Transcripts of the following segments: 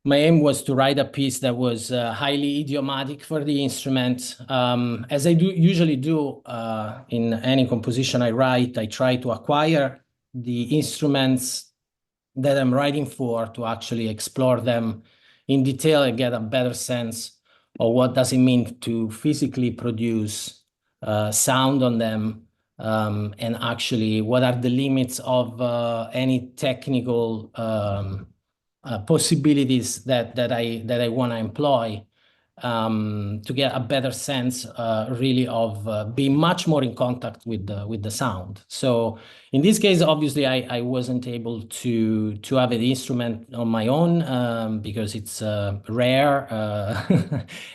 My aim was to write a piece that was highly idiomatic for the instrument. As I usually do in any composition I write, I try to acquire the instruments that I'm writing for to actually explore them in detail and get a better sense of what does it mean to physically produce sound on them, and actually what are the limits of any technical possibilities that I want to employ, to get a better sense really of being much more in contact with the sound. So in this case, obviously, I wasn't able to have an instrument on my own, because it's rare,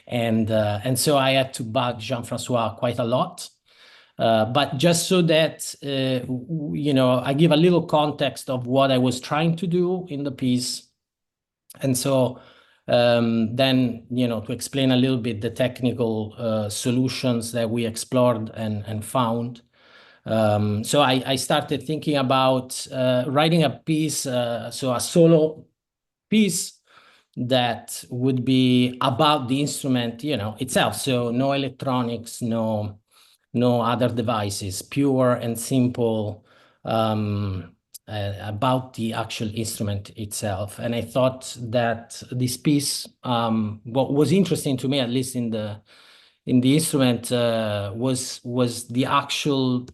and so I had to bug Jean-François quite a lot. But just so that I give a little context of what I was trying to do in the piece. And so then, to explain a little bit the technical solutions that we explored and found. So I started thinking about writing a piece, so a solo piece that would be about the instrument, itself. So no electronics, no other devices, pure and simple, about the actual instrument itself. And I thought that this piece, what was interesting to me, at least in the instrument, was the actual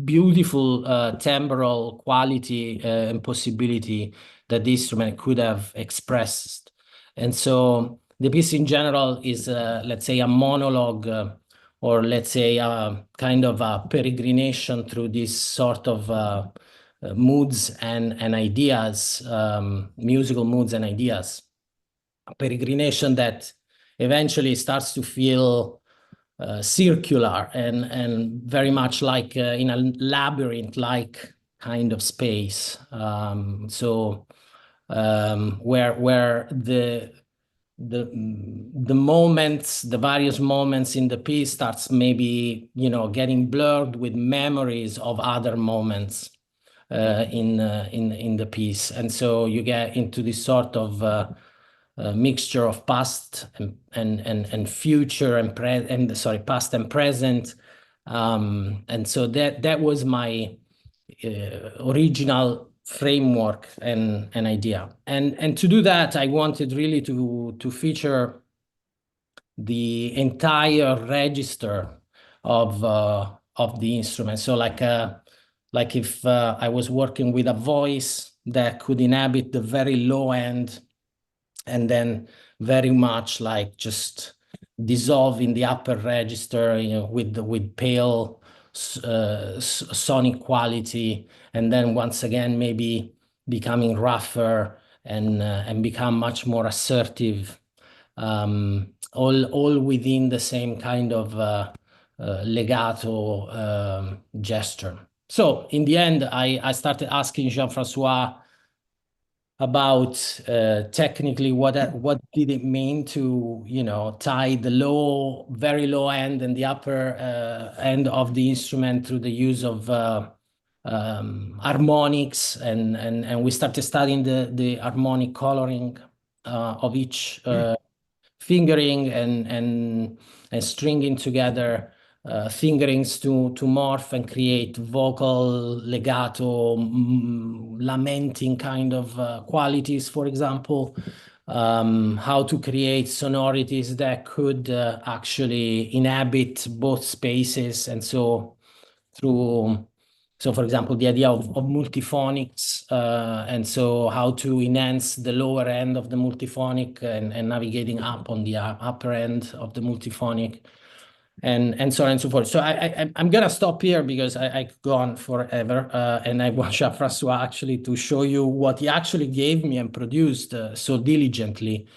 beautiful timbral quality and possibility that the instrument could have expressed. And so the piece in general is, let's say, a monologue, or let's say a kind of a peregrination through this sort of moods and ideas, musical moods and ideas. A peregrination that eventually starts to feel circular and very much like in a labyrinth-like kind of space. Where the moments, the various moments in the piece starts maybe, getting blurred with memories of other moments in the piece. And so you get into this sort of mixture of past and future and past and present. And so that was my original framework and idea. And to do that, I wanted really to feature the entire register of the instrument. So like if I was working with a voice that could inhabit the very low end, and then very much like just dissolve in the upper register, with pale sonic quality, and then once again maybe becoming rougher and become much more assertive, all within the same kind of legato gesture. So in the end, I started asking Jean-François about technically what did it mean to tie the very low end and the upper end of the instrument through the use of harmonics, and we started studying the harmonic coloring of each fingering and stringing together fingerings to morph and create vocal legato, lamenting kind of qualities, for example. How to create sonorities that could actually inhabit both spaces. And so for example, the idea of multiphonics, and so how to enhance the lower end of the multiphonic and navigating up on the upper end of the multiphonic, and so on and so forth. So I'm gonna stop here because I could go on forever, and I want Jean-François actually to show you what he actually gave me and produced so diligently,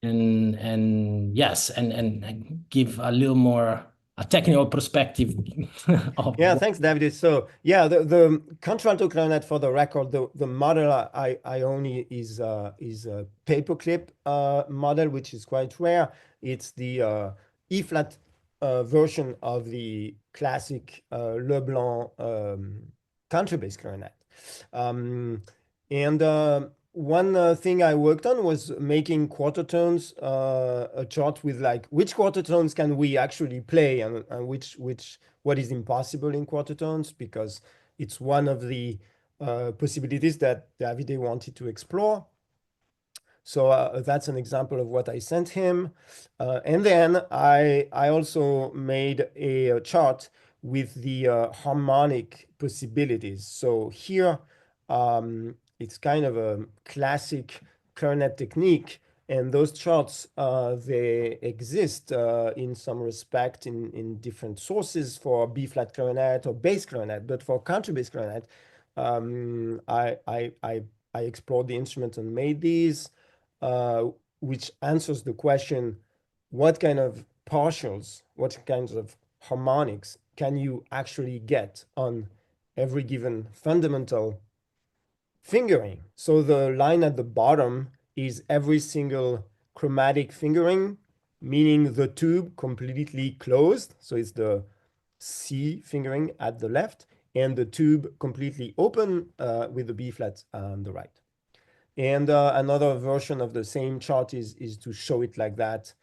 and yes, and give a little more a technical perspective of Yeah, thanks, Davide. So yeah, the contralto clarinet, for the record, the model I own is a paperclip model, which is quite rare. It's the E flat version of the classic Leblanc contrabass clarinet. And one thing I worked on was making quarter tones, a chart with like which quarter tones can we actually play, and what is impossible in quarter tones, because it's one of the possibilities that Davide wanted to explore. So that's an example of what I sent him. And then I also made a chart with the harmonic possibilities. So here it's kind of a classic clarinet technique. And those charts, they exist in some respect in different sources for B-flat clarinet or bass clarinet. But for contrabass clarinet, I explored the instrument and made these, which answers the question, what kind of partials, what kinds of harmonics can you actually get on every given fundamental fingering? So the line at the bottom is every single chromatic fingering, meaning the tube completely closed. So it's the C fingering at the left, and the tube completely open with the B flat on the right. And another version of the same chart is to show it like that,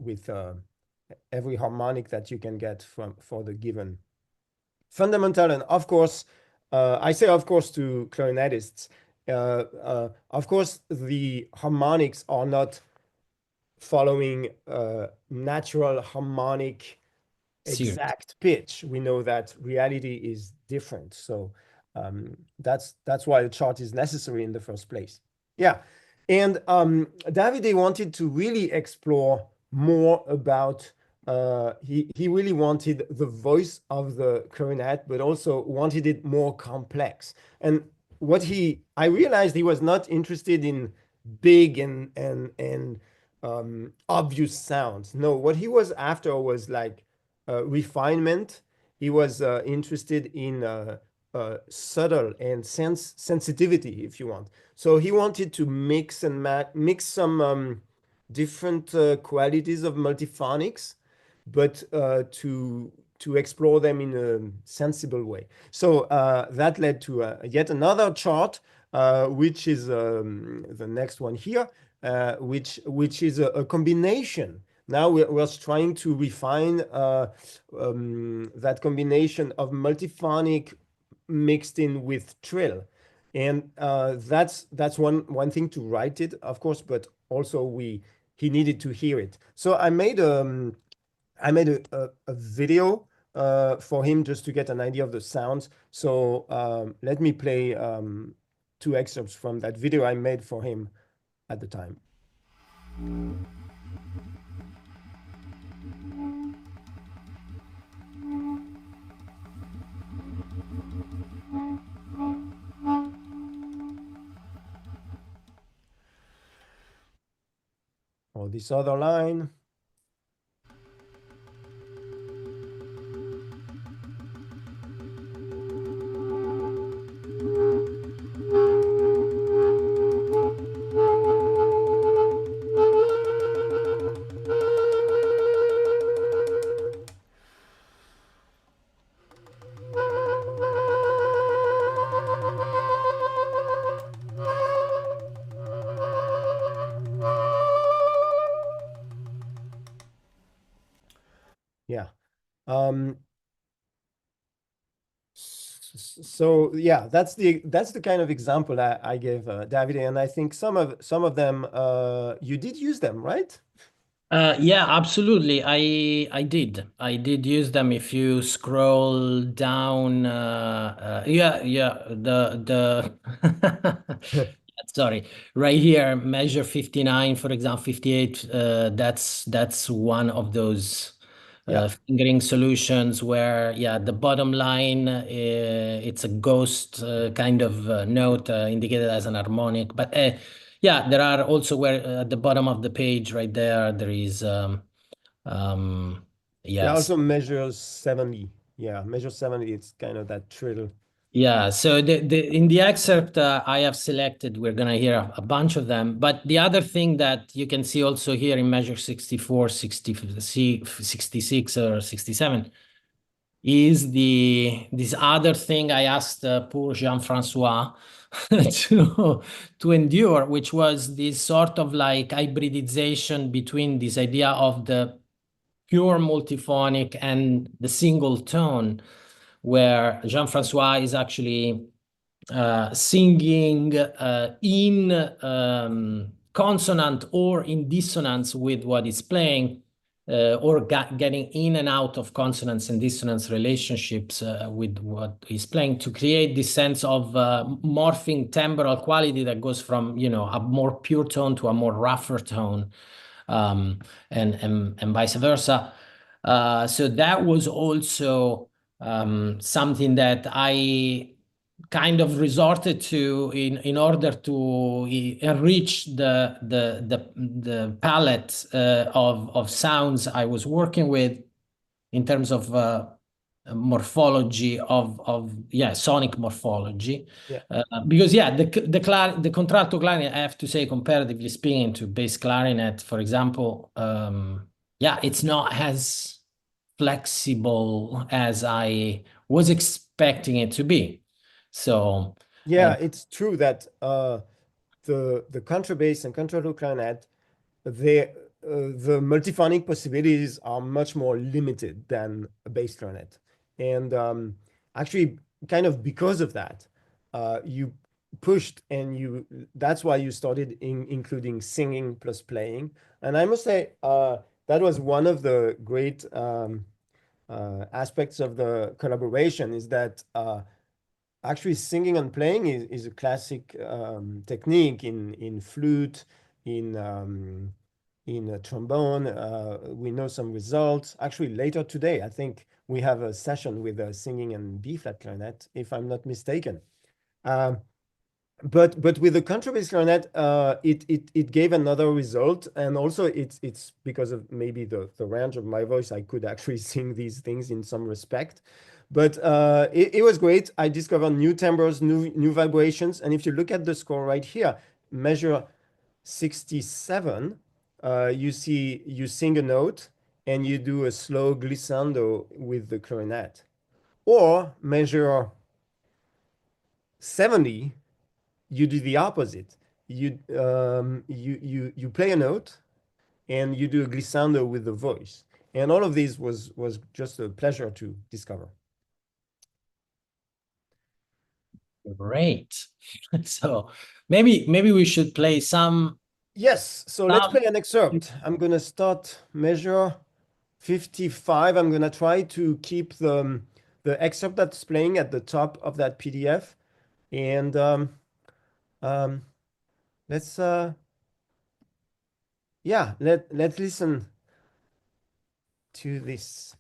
with every harmonic that you can get for the given fundamental. And of course, I say of course to clarinetists, of course the harmonics are not following natural harmonic Serious. exact pitch. We know that reality is different. So that's why the chart is necessary in the first place. Yeah. And Davide wanted to really explore more about, he really wanted the voice of the clarinet, but also wanted it more complex. And I realized he was not interested in big and obvious sounds. No, what he was after was like refinement. He was interested in subtle and sensitivity, if you want. So he wanted to mix some different qualities of multiphonics, but to explore them in a sensible way. So that led to yet another chart, which is the next one here, which is a combination. Now we're trying to refine that combination of multiphonic mixed in with trill. And that's one thing to write it, of course, but also he needed to hear it. So I made a video for him just to get an idea of the sounds. So let me play two excerpts from that video I made for him at the time. Or this other line. Yeah. So yeah, that's the kind of example I gave Davide, and I think some of them you did use them, right? Yeah, absolutely. I did use them. If you scroll down, the sorry, right here, measure 59, for example, 58. That's one of those Yeah. fingering solutions where, yeah, the bottom line, it's a ghost kind of note indicated as an harmonic, but. Yeah, there are also where at the bottom of the page right there, there is um Yeah, yes. also measures 70. Yeah, measure 70, it's kind of that trill. Yeah, so the in the excerpt I have selected, we're gonna hear a bunch of them, but the other thing that you can see also here in measure 64, 66 or 67 is this other thing I asked poor Jean-François to endure, which was this sort of like hybridization between this idea of the pure multiphonic and the single tone, where Jean-François is actually singing in consonant or in dissonance with what he's playing, or getting in and out of consonance and dissonance relationships with what he's playing, to create this sense of morphing timbral quality that goes from, you know, a more pure tone to a more rougher tone, and vice versa. So that was also something that I kind of resorted to in order to enrich the palette of sounds I was working with in terms of morphology of sonic morphology. Yeah. Because the contralto clarinet, I have to say, comparatively speaking to bass clarinet, for example, it's not as flexible as I was expecting it to be. So Yeah, it's true that the contrabass and contralto clarinet, the multiphonic possibilities are much more limited than a bass clarinet. And actually, kind of because of that, you pushed that's why you started including singing plus playing. And I must say, that was one of the great aspects of the collaboration, is that actually singing and playing is a classic technique in flute, in a trombone. We know some results. Actually, later today, I think we have a session with singing and B-flat clarinet, if I'm not mistaken. But with the contrabass clarinet, it gave another result, and also it's because of maybe the range of my voice, I could actually sing these things in some respect. But it was great. I discovered new timbres, new vibrations, and if you look at the score right here, measure 67, you see you sing a note and you do a slow glissando with the clarinet, or measure 70. You do the opposite. You play a note and you do a glissando with the voice. And all of this was just a pleasure to discover. great. So maybe we should play some. Yes, so let's play an excerpt. I'm gonna start measure 55. I'm gonna try to keep the excerpt that's playing at the top of that PDF. And let's let's listen to this.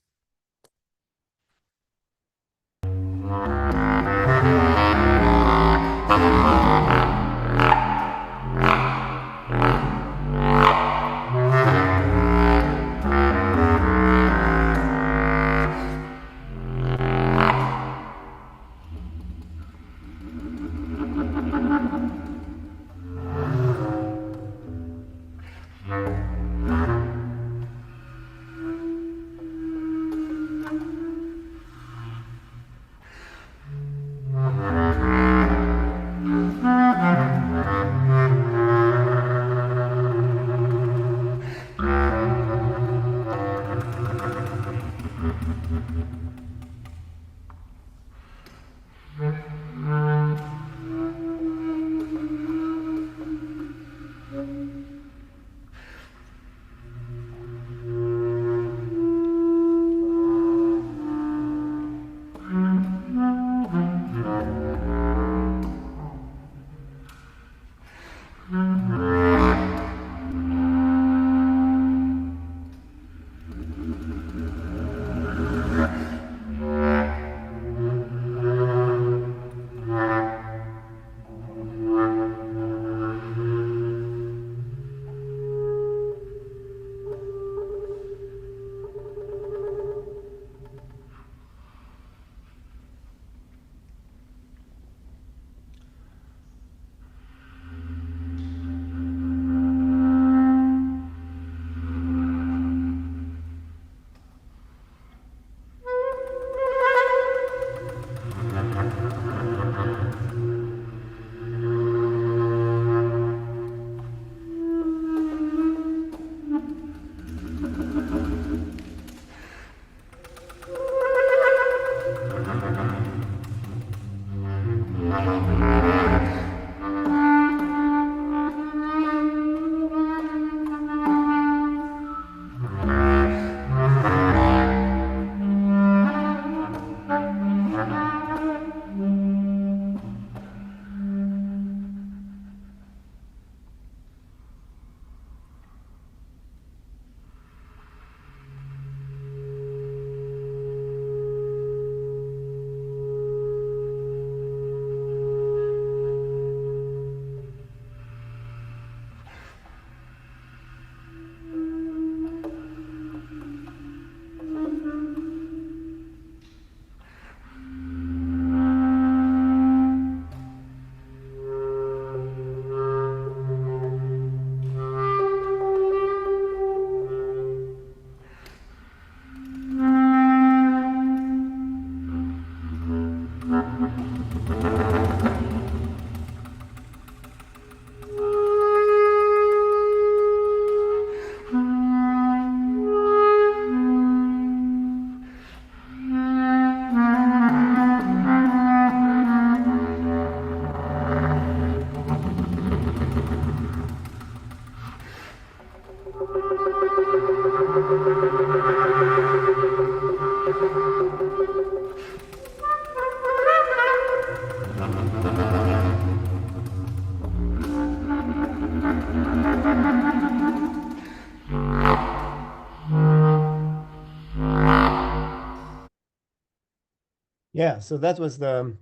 Yeah, so that was the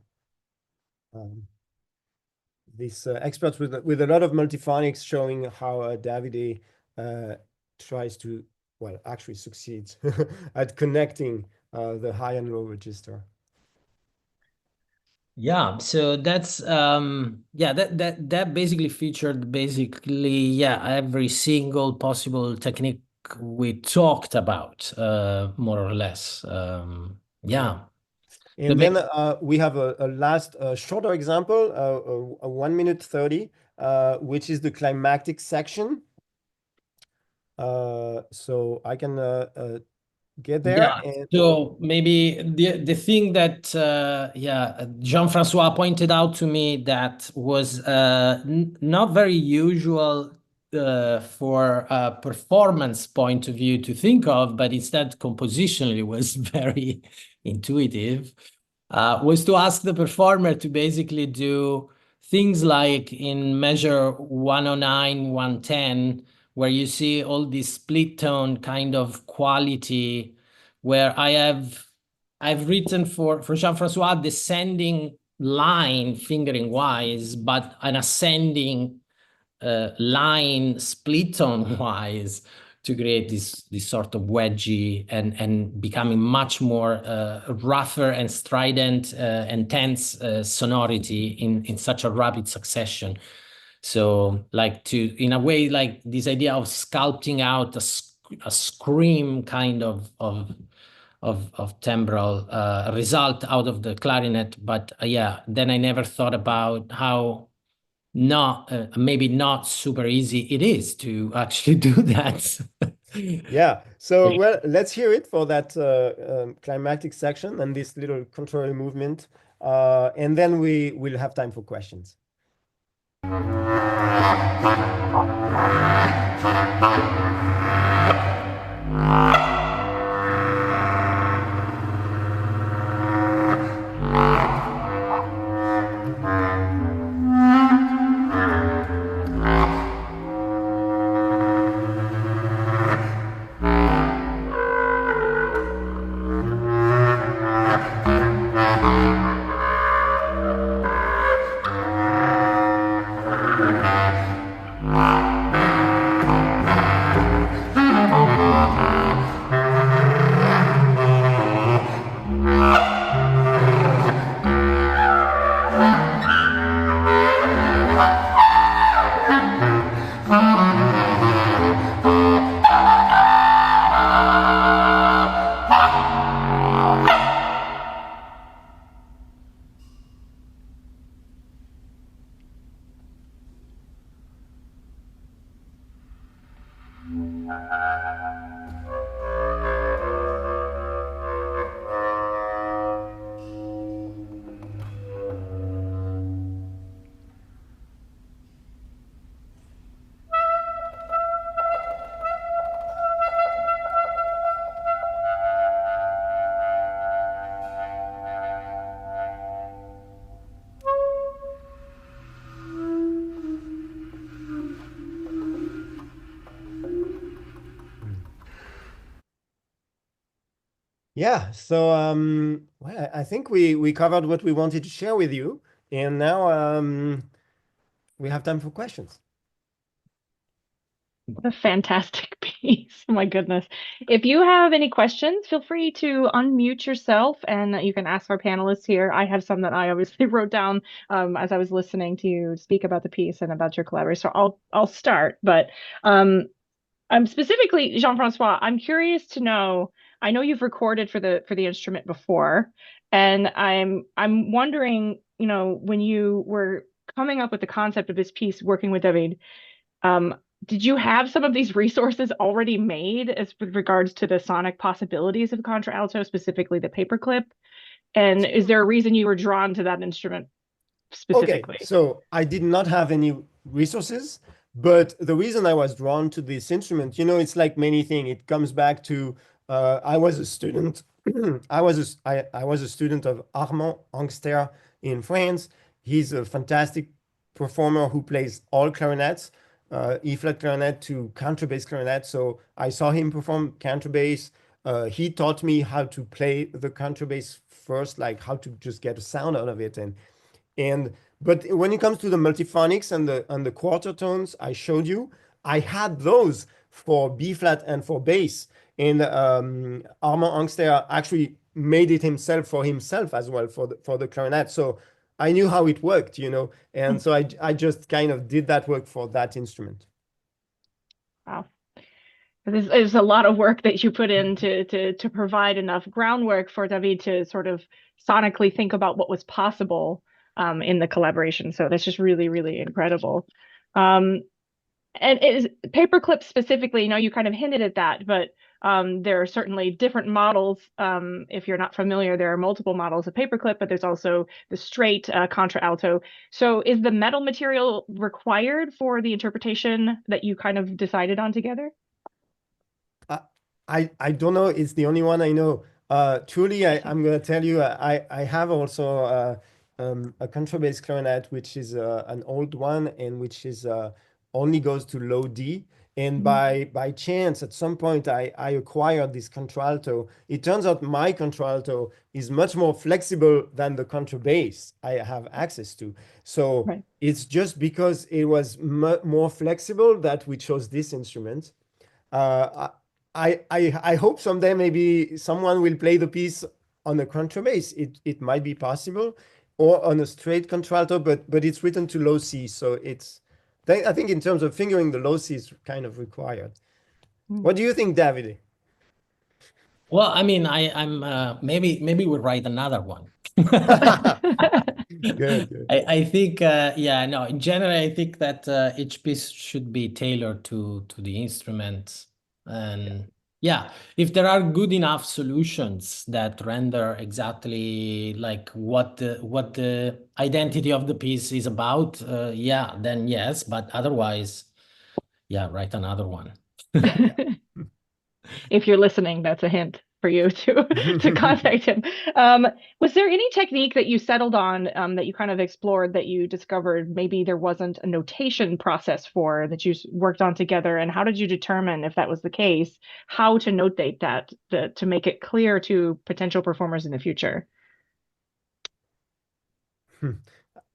this experts with a lot of multiphonics showing how Davide tries to, well, actually succeeds at connecting the high and low register. Yeah, so that's yeah, that basically featured every single possible technique we talked about, more or less. Yeah. And then we have a last shorter example, a 1 minute 30, which is the climactic section. So I can get there. Yeah. And So maybe the thing that Jean-François pointed out to me that was not very usual for a performance point of view to think of, but instead compositionally was very intuitive, was to ask the performer to basically do things like in measure 109, 110, where you see all this split tone kind of quality, where I've written for Jean-François descending line fingering wise, but an ascending line split tone wise to create this sort of wedgy and becoming much more rougher and strident and tense sonority in such a rapid succession. So like in a way, like this idea of sculpting out a scream kind of timbral result out of the clarinet. But yeah, then I never thought about how maybe not super easy it is to actually do that. yeah, so well, let's hear it for that climactic section and this little contrary movement, and then we will have time for questions. Yeah, so well, I think we covered what we wanted to share with you, and now we have time for questions. What a fantastic piece. Oh my goodness. If you have any questions, feel free to unmute yourself and you can ask our panelists here. I have some that I obviously wrote down as I was listening to you speak about the piece and about your collaboration. So I'll start, but I'm specifically Jean-François, I'm curious to know, I know you've recorded for the instrument before, and I'm wondering, you know, when you were coming up with the concept of this piece, working with David, did you have some of these resources already made as with regards to the sonic possibilities of contralto, specifically the paperclip? And is there a reason you were drawn to that instrument specifically? Okay, so I did not have any resources, but the reason I was drawn to this instrument, you know, it's like many things. It comes back to I was a student I was a student of Armand Angster in France. He's a fantastic performer who plays all clarinets, E-flat clarinet to counterbass clarinet. So I saw him perform counterbass. He taught me how to play the contrabass first, like how to just get a sound out of it. But when it comes to the multiphonics and the quarter tones I showed you, I had those for B flat and for bass. And Armand Angster actually made it himself for himself as well for the clarinet. So I knew how it worked, you know, and so I just kind of did that work for that instrument. Wow. There's a lot of work that you put in to provide enough groundwork for David to sort of sonically think about what was possible in the collaboration. So that's just really, really incredible. And is paperclip specifically, you know, you kind of hinted at that, but there are certainly different models. If you're not familiar, there are multiple models of paperclip, but there's also the straight contralto. So is the metal material required for the interpretation that you kind of decided on together? I don't know. It's the only one I know. Truly, I'm going to tell you, I have also a contrabass clarinet, which is an old one and which is only goes to low D. And by chance, at some point, I acquired this contralto. It turns out my contralto is much more flexible than the contrabass I have access to. So it's just because it was more flexible that we chose this instrument. I hope someday maybe someone will play the piece on a contrabass. It might be possible, or on a straight contralto, but it's written to low C, so I think in terms of fingering, the low C is kind of required. What do you think, Davide? Well, I mean, I'm maybe we'll write another one. Good. I think yeah, no, in general, I think that each piece should be tailored to the instrument. And yeah, if there are good enough solutions that render exactly like what the identity of the piece is about, yeah, then yes, but otherwise, yeah, write another one. If you're listening, that's a hint for you to contact him. Was there any technique that you settled on that you kind of explored that you discovered maybe there wasn't a notation process for that you worked on together? And how did you determine, if that was the case, how to notate that to make it clear to potential performers in the future?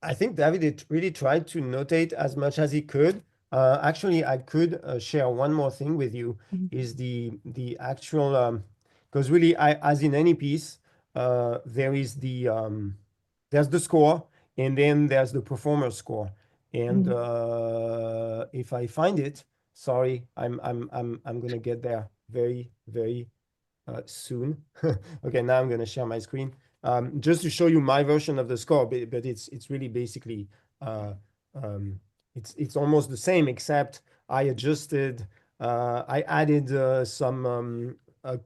I think David really tried to notate as much as he could. Actually, I could share one more thing with you, is the actual, because really, as in any piece, there's the score, and then there's the performer's score. And if I find it, sorry, I'm gonna get there very, very soon. Okay, now I'm gonna share my screen. Just to show you my version of the score, but it's really basically it's almost the same, except I adjusted, I added a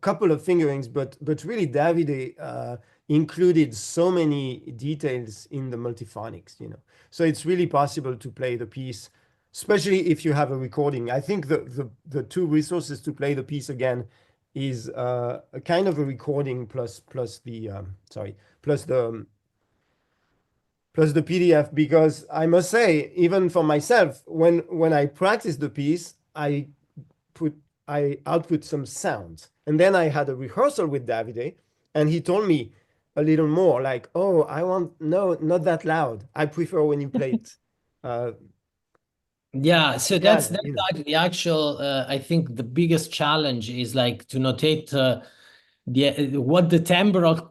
couple of fingerings, but really Davide included so many details in the multiphonics, you know. So it's really possible to play the piece, especially if you have a recording. I think the two resources to play the piece again is a kind of a recording plus the PDF, because I must say, even for myself, when I practice the piece, I output some sounds, and then I had a rehearsal with Davide, and he told me a little more, like, oh, not that loud. I prefer when you play it. Yeah, so that's you know. like the actual. I think the biggest challenge is like to notate what the timbral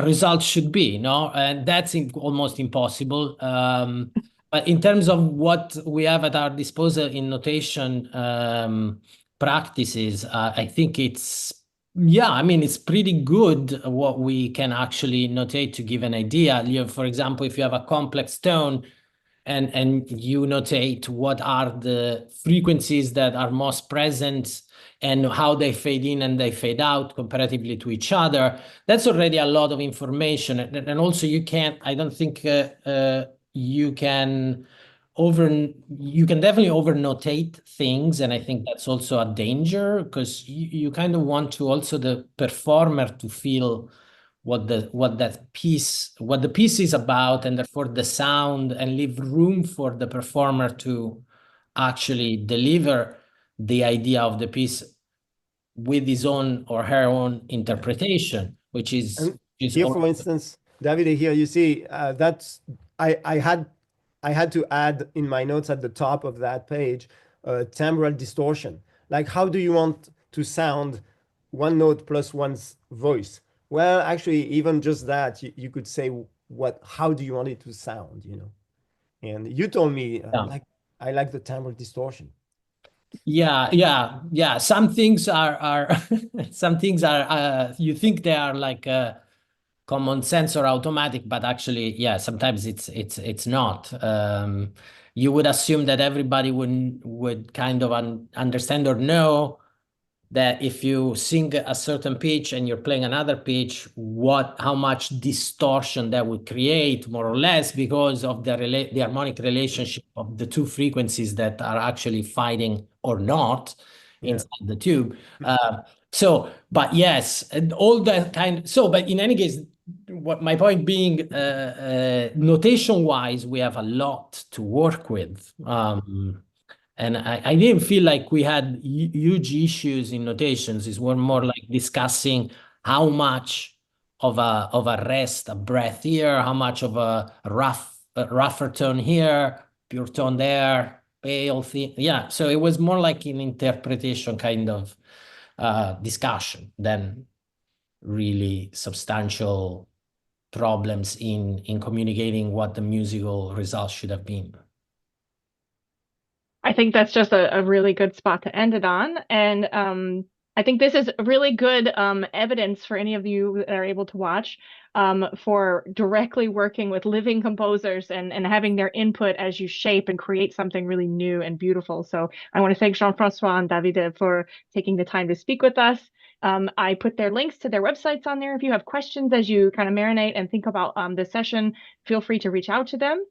result should be, no, and that's almost impossible. But in terms of what we have at our disposal in notation practices, I think yeah, I mean, it's pretty good what we can actually notate to give an idea. For example, if you have a complex tone, and you notate what are the frequencies that are most present and how they fade in and they fade out comparatively to each other, that's already a lot of information. And also I don't think you can you can definitely over-notate things, and I think that's also a danger, because you kind of want to also the performer to feel what the piece is about, and therefore the sound, and leave room for the performer to actually deliver the idea of the piece with his own or her own interpretation, which is And here, for instance, Davide, here you see that's I had to add in my notes at the top of that page timbral distortion. Like, how do you want to sound one note plus one's voice? Well, actually, even just that, you could say how do you want it to sound, you know? And you told me like I like the timbral distortion. Yeah. Some things are some things are you think they are like common sense or automatic, but actually, yeah, sometimes it's not. You would assume that everybody would kind of understand or know that if you sing a certain pitch and you're playing another pitch, how much distortion that would create, more or less, because of the harmonic relationship of the two frequencies that are actually fighting or not inside the tube. But yes, and all that kind. So, but in any case, what my point being, notation wise, we have a lot to work with. And I didn't feel like we had huge issues in notations. It's more like discussing how much of a rest, a breath here, how much of a rougher tone here, pure tone there, pale thing. Yeah, so it was more like an interpretation kind of discussion than really substantial problems in communicating what the musical results should have been. I think that's just a really good spot to end it on. And I think this is really good evidence for any of you that are able to watch for directly working with living composers and having their input as you shape and create something really new and beautiful. So I want to thank Jean-François and Davide for taking the time to speak with us. I put their links to their websites on there. If you have questions as you kind of marinate and think about this session, feel free to reach out to them.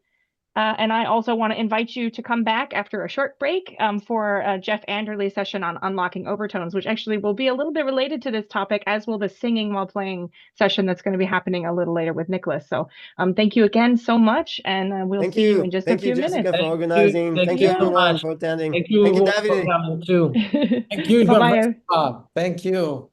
And I also want to invite you to come back after a short break for Jeff Anderley's session on unlocking overtones, which actually will be a little bit related to this topic, as will the singing while playing session that's going to be happening a little later with Nicholas. So thank you again so much, and we'll see you in just a few minutes. Thank you, Jessica, for organizing. Thank you, everyone, for attending. Thank you, David. for coming too. Thank you, Bye-bye. Thank you.